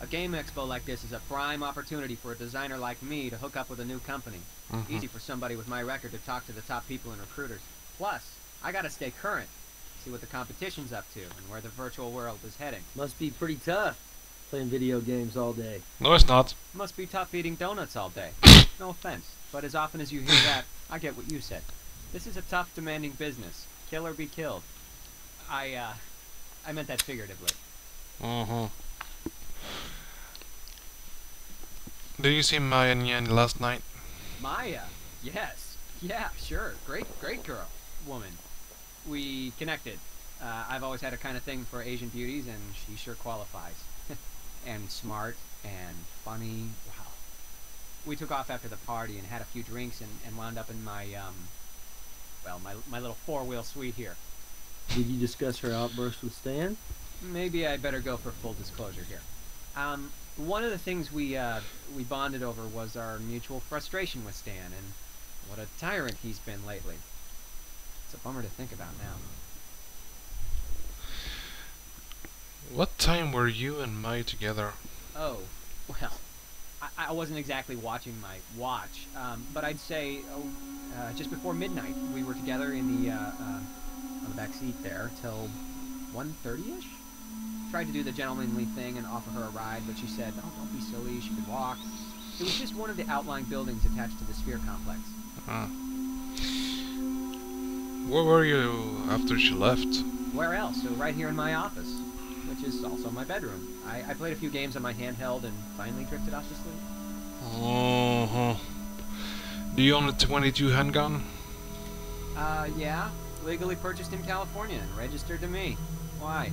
A game expo like this is a prime opportunity for a designer like me to hook up with a new company. Easy for somebody with my record to talk to the top people and recruiters. Plus, I gotta stay current, see what the competition's up to, and where the virtual world is heading. Must be pretty tough, playing video games all day. No, it's not. Must be tough eating donuts all day. No offense, but as often as you hear that, I get what you said. This is a tough, demanding business. Kill or be killed. I meant that figuratively. Did you see Maya Nyan last night? Maya? Yes. Yeah, sure. Great girl. Woman. We connected. I've always had a kind of thing for Asian beauties, and she sure qualifies. And smart, and funny. Wow. We took off after the party and had a few drinks and wound up in my, my little four-wheel suite here. Did you discuss her outburst with Stan? Maybe I better go for full disclosure here. One of the things we bonded over was our mutual frustration with Stan, and what a tyrant he's been lately. It's a bummer to think about now. What time were you and Maya together? Oh, well, I wasn't exactly watching my watch, but I'd say, just before midnight, we were together in the, on the back seat there till 1:30-ish? Tried to do the gentlemanly thing and offer her a ride, but she said, "Oh, don't be silly, she could walk." It was just one of the outlying buildings attached to the Sphere complex. Where were you after she left? Where else? So right here in my office, which is also my bedroom. I played a few games on my handheld and finally drifted off to sleep. Do you own a 22 handgun? Yeah. Legally purchased in California and registered to me. Why?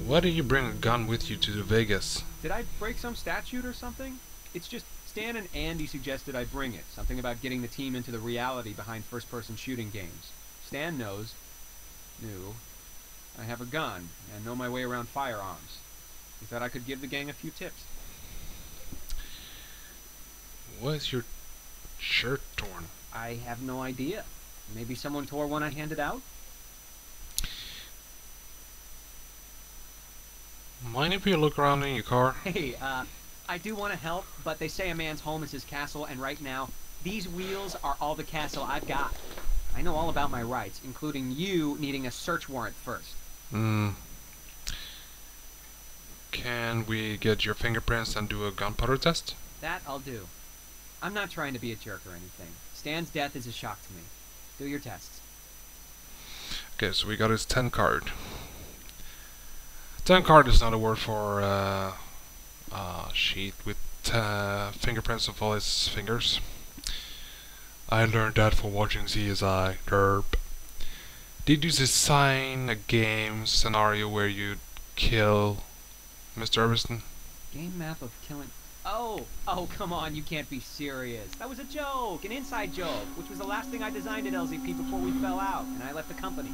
Why did you bring a gun with you to the Vegas? Did I break some statute or something? It's just Stan and Andy suggested I bring it. Something about getting the team into the reality behind first-person shooting games. Stan knew I have a gun and know my way around firearms. He thought I could give the gang a few tips. Why is your shirt torn? I have no idea. Maybe someone tore one I handed out? Mind if you look around in your car? Hey, I do want to help, but they say a man's home is his castle, and right now, these wheels are all the castle I've got. I know all about my rights, including you needing a search warrant first. Can we get your fingerprints and do a gunpowder test? That I'll do. I'm not trying to be a jerk or anything. Stan's death is a shock to me. Do your tests. Okay, so we got his 10 card. 10 card is not a word for sheet with fingerprints of all his fingers. I learned that from watching CSI. Derp. Did you design a game scenario where you kill Mr. Everson? Game map of killing... Oh, come on, you can't be serious. That was a joke, an inside joke, which was the last thing I designed at LZP before we fell out, and I left the company.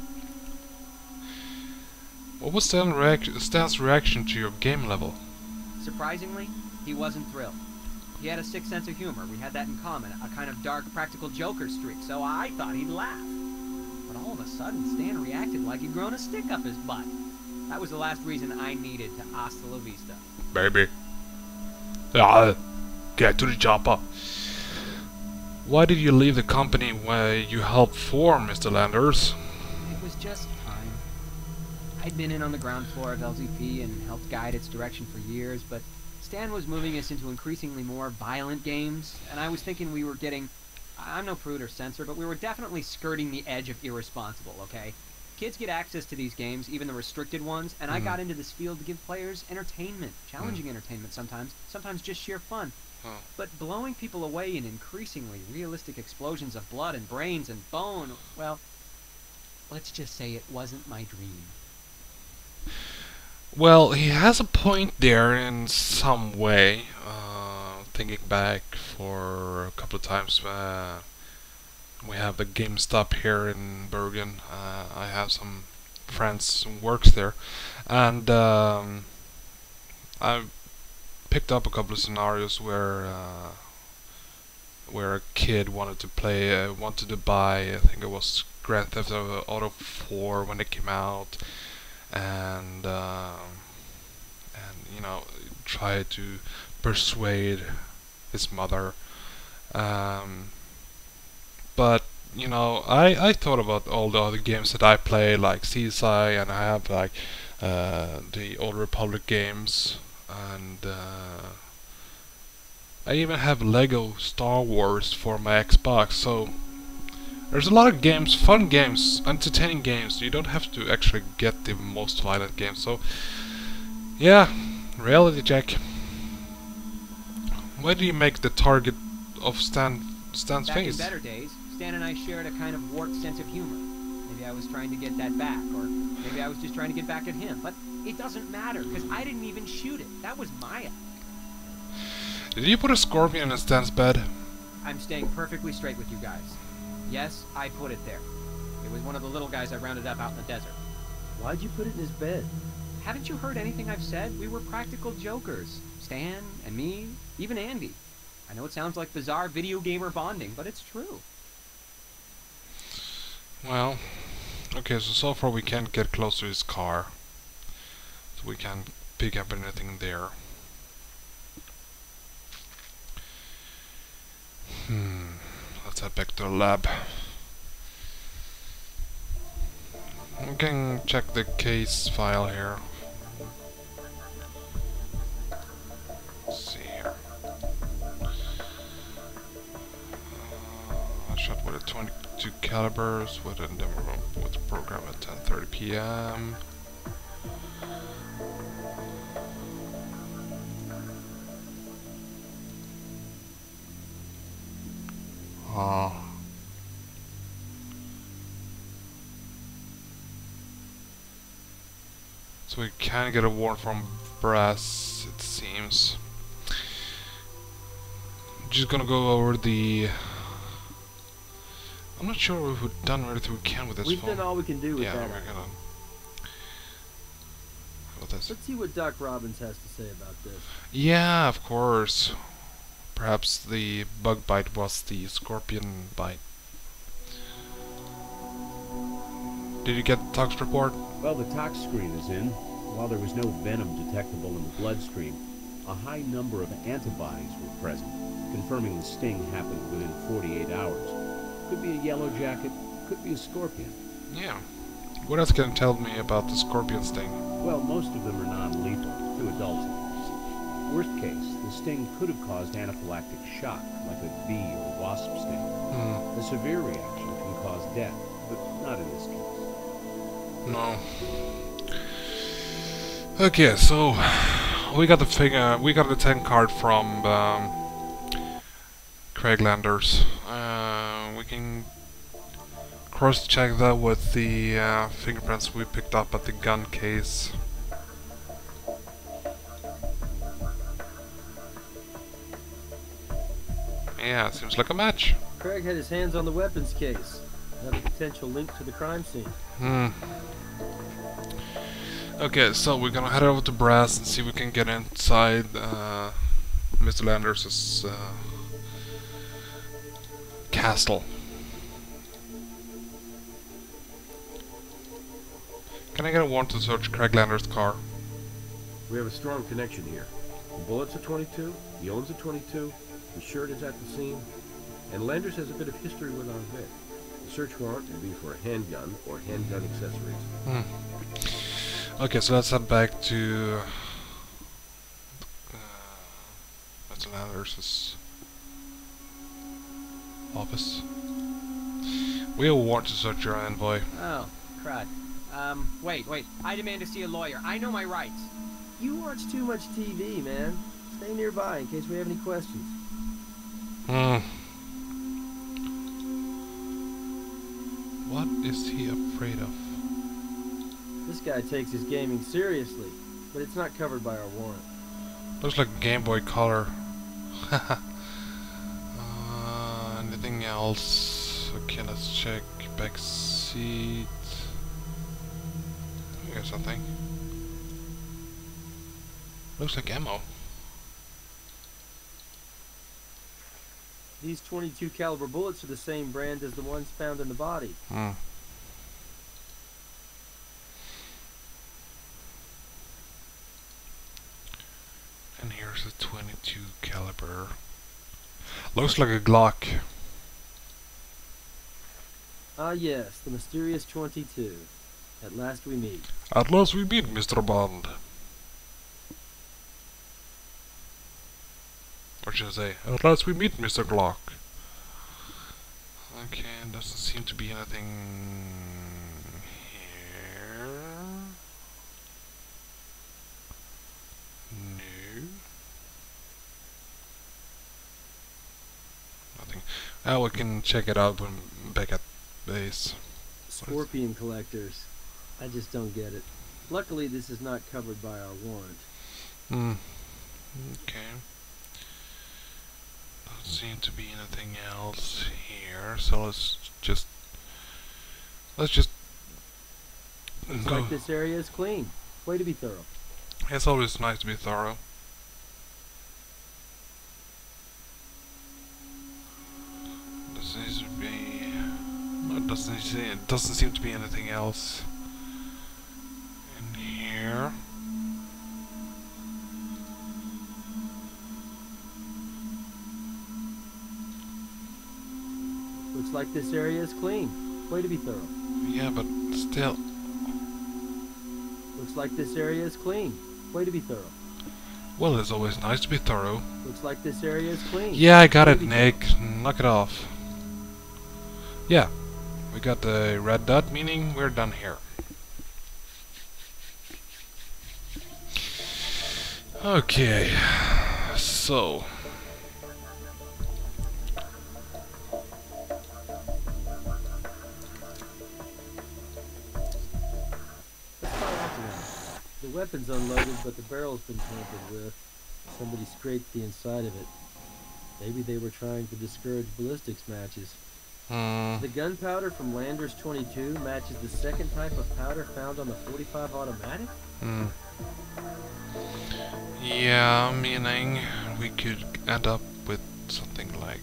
What was Stan's reaction to your game level? Surprisingly, he wasn't thrilled. He had a sick sense of humor. We had that in common, a kind of dark, practical joker streak, so I thought he'd laugh. But all of a sudden, Stan reacted like he'd grown a stick up his butt. That was the last reason I needed to hasta la vista. Baby. Get to the chopper. Why did you leave the company where you helped form, Mr. Landers? It was just time. I'd been in on the ground floor of LZP and helped guide its direction for years, but Stan was moving us into increasingly more violent games, and I was thinking we were getting... I'm no prude or censor, but we were definitely skirting the edge of irresponsible, okay? Kids get access to these games, even the restricted ones, and I got into this field to give players entertainment. Challenging entertainment sometimes just sheer fun. But blowing people away in increasingly realistic explosions of blood and brains and bone, well, let's just say it wasn't my dream. Well, he has a point there in some way. Thinking back for a couple of times, we have the GameStop here in Bergen. I have some friends who works there, and I picked up a couple of scenarios where a kid wanted to buy. I think it was Grand Theft Auto 4 when it came out, and try to persuade his mother. But I thought about all the other games that I play, like CSI, and I have like the Old Republic games, and I even have Lego Star Wars for my Xbox. So there's a lot of games, fun games, entertaining games. You don't have to actually get the most violent games. So yeah, reality check. Why do you make the target of Stan's Back face? in better days, Stan and I shared a kind of warped sense of humor. Maybe I was trying to get that back, or maybe I was just trying to get back at him. But it doesn't matter, because I didn't even shoot it. That was my idea. Did you put a scorpion in Stan's bed? I'm staying perfectly straight with you guys. Yes, I put it there. It was one of the little guys I rounded up out in the desert. Why'd you put it in his bed? Haven't you heard anything I've said? We were practical jokers. Stan and me, even Andy. I know it sounds like bizarre video gamer bonding, but it's true. Well, okay, so far we can't get close to his car. So we can't pick up anything there. Let's head back to the lab. We can check the case file here. Let's see here. I shot with a 22 calibers with a demo with the program at 10:30 p.m. So we can get a warrant from Brass, it seems. Just gonna go over the... I'm not sure if we've done everything we can with this We've phone. done all we can do with yeah, that. we're gonna... With this. Let's see what Doc Robbins has to say about this. Yeah, of course. Perhaps the bug bite was the scorpion bite. Did you get the tox report? Well, the tox screen is in. While there was no venom detectable in the bloodstream, a high number of antibodies were present, confirming the sting happened within 48 hours. Could be a yellow jacket, could be a scorpion. Yeah. What else can you tell me about the scorpion sting? Well, most of them are non-lethal, to adults at least. Worst case, the sting could have caused anaphylactic shock, like a bee or wasp sting. A severe reaction can cause death, but not in this case. No. Okay, so we got the 10 card from Craig Landers. We can cross-check that with the fingerprints we picked up at the gun case. Yeah, seems like a match. Craig had his hands on the weapons case. Another potential link to the crime scene. Okay, so we're gonna head over to Brass and see if we can get inside Mr. Landers' castle. Can I get a warrant to search Craig Landers' car? We have a strong connection here. The bullet's a 22, the own's a 22, the shirt is at the scene, and Landers has a bit of history with our Vic. The search warrant will be for a handgun or handgun accessories. Okay, so let's head back to Mr. Landers' office. We have a warrant to search your envoy. Oh, crud. Wait. I demand to see a lawyer. I know my rights. You watch too much TV, man. Stay nearby in case we have any questions. What is he afraid of? This guy takes his gaming seriously, but it's not covered by our warrant. Looks like Game Boy Color. Anything else? Okay, let's check back seat. We got something. Looks like ammo. These 22 caliber bullets are the same brand as the ones found in the body. And here's a 22 caliber. Looks like a Glock. Ah yes, the mysterious 22. At last we meet. At last we meet, Mr. Bond. Or should I say, at last we meet, Mr. Glock. Okay, doesn't seem to be anything here. No. Nothing. We can check it out when back at base. Scorpion collectors. I just don't get it. Luckily, this is not covered by our warrant. Hmm. Okay. Doesn't seem to be anything else here, so let's just Looks go. like this area is clean. Way to be thorough. It's always nice to be thorough. Doesn't seem to be. No, it doesn't seem to be anything else in here. Looks like this area is clean. Way to be thorough. Yeah, but still. Looks like this area is clean. Way to be thorough. Well, it's always nice to be thorough. Looks like this area is clean. Yeah, I got Way it, to be Nick. Knock it off. Yeah, we got the red dot, meaning we're done here. Okay, so Let's fire off the round. The weapon's unloaded, but the barrel's been tampered with. Somebody scraped the inside of it. Maybe they were trying to discourage ballistics matches. The gunpowder from Lander's 22 matches the second type of powder found on the 45 automatic? yeah, meaning we could end up with something like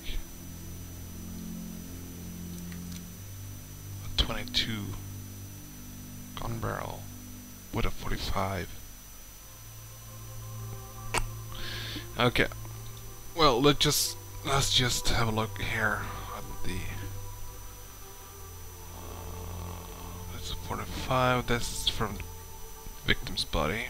a 22 gun barrel with a 45. Okay. Well, let's just have a look here at the. That's a 45. This is from the victim's body.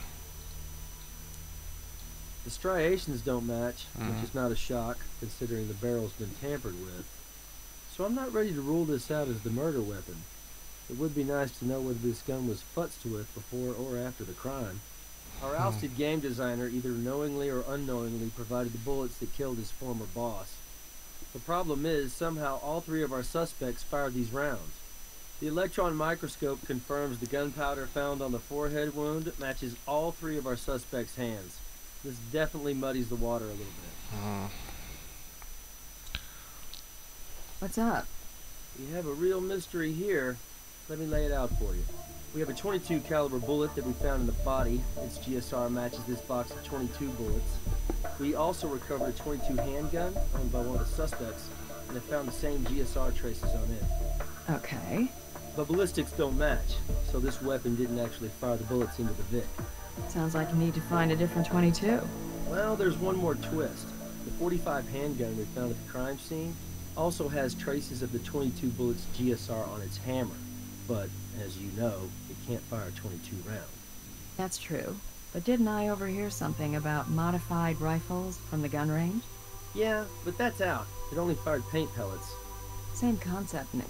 The striations don't match, which is not a shock, considering the barrel's been tampered with. So I'm not ready to rule this out as the murder weapon. It would be nice to know whether this gun was futzed with before or after the crime. Our ousted game designer either knowingly or unknowingly provided the bullets that killed his former boss. The problem is, somehow all three of our suspects fired these rounds. The electron microscope confirms the gunpowder found on the forehead wound matches all three of our suspects' hands. This definitely muddies the water a little bit. What's up? We have a real mystery here. Let me lay it out for you. We have a 22 caliber bullet that we found in the body. Its GSR matches this box of 22 bullets. We also recovered a 22 handgun owned by one of the suspects and have found the same GSR traces on it. Okay. But ballistics don't match, so this weapon didn't actually fire the bullets into the Vic. Sounds like you need to find a different 22. Well, there's one more twist. The 45 handgun we found at the crime scene also has traces of the 22 bullets GSR on its hammer. But, as you know, it can't fire 22 rounds. That's true. But didn't I overhear something about modified rifles from the gun range? Yeah, but that's out. It only fired paint pellets. Same concept, Nick.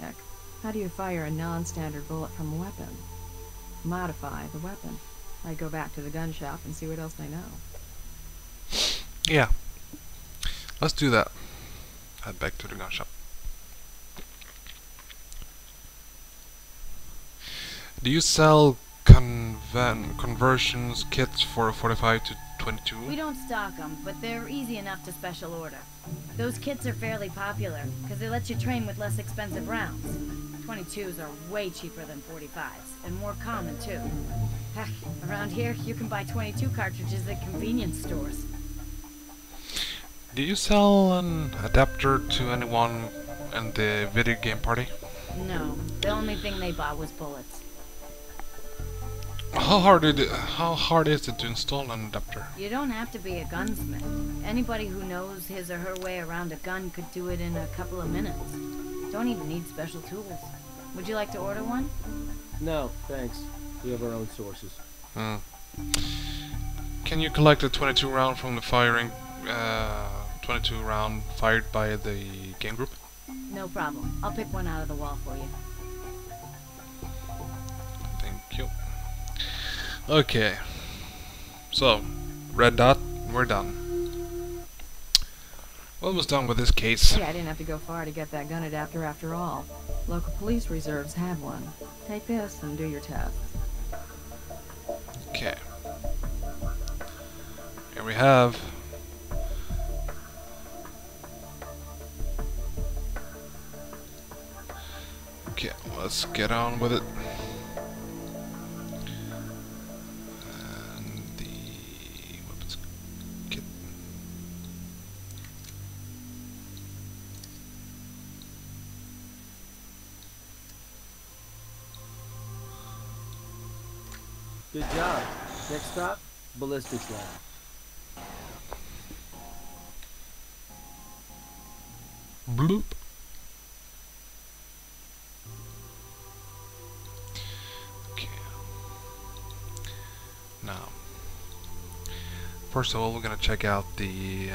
How do you fire a non-standard bullet from a weapon? Modify the weapon. I go back to the gun shop and see what else they know. Yeah. Let's do that. Head back to the gun shop. Do you sell conversions kits for 45 to 22? We don't stock them, but they're easy enough to special order. Those kits are fairly popular, because they let you train with less expensive rounds. 22s are way cheaper than 45s, and more common too. Heck, around here, you can buy 22 cartridges at convenience stores. Do you sell an adapter to anyone in the video game party? No, the only thing they bought was bullets. how hard is it to install an adapter? You don't have to be a gunsmith. Anybody who knows his or her way around a gun could do it in a couple of minutes. Don't even need special tools. Would you like to order one? No, thanks. We have our own sources. Can you collect a 22 round from the firing 22 round fired by the game group? No problem. I'll pick one out of the wall for you. Thank you. Okay. So, red dot, we're done. Almost done with this case. Yeah, I didn't have to go far to get that gun adapter after all. Local police reserves have one. Take this and do your test. Okay. Here we have. Okay, let's get on with it. And the weapons kit. Good job. Next stop, ballistics lab. Bloop. Okay. Now, first of all, we're gonna check out the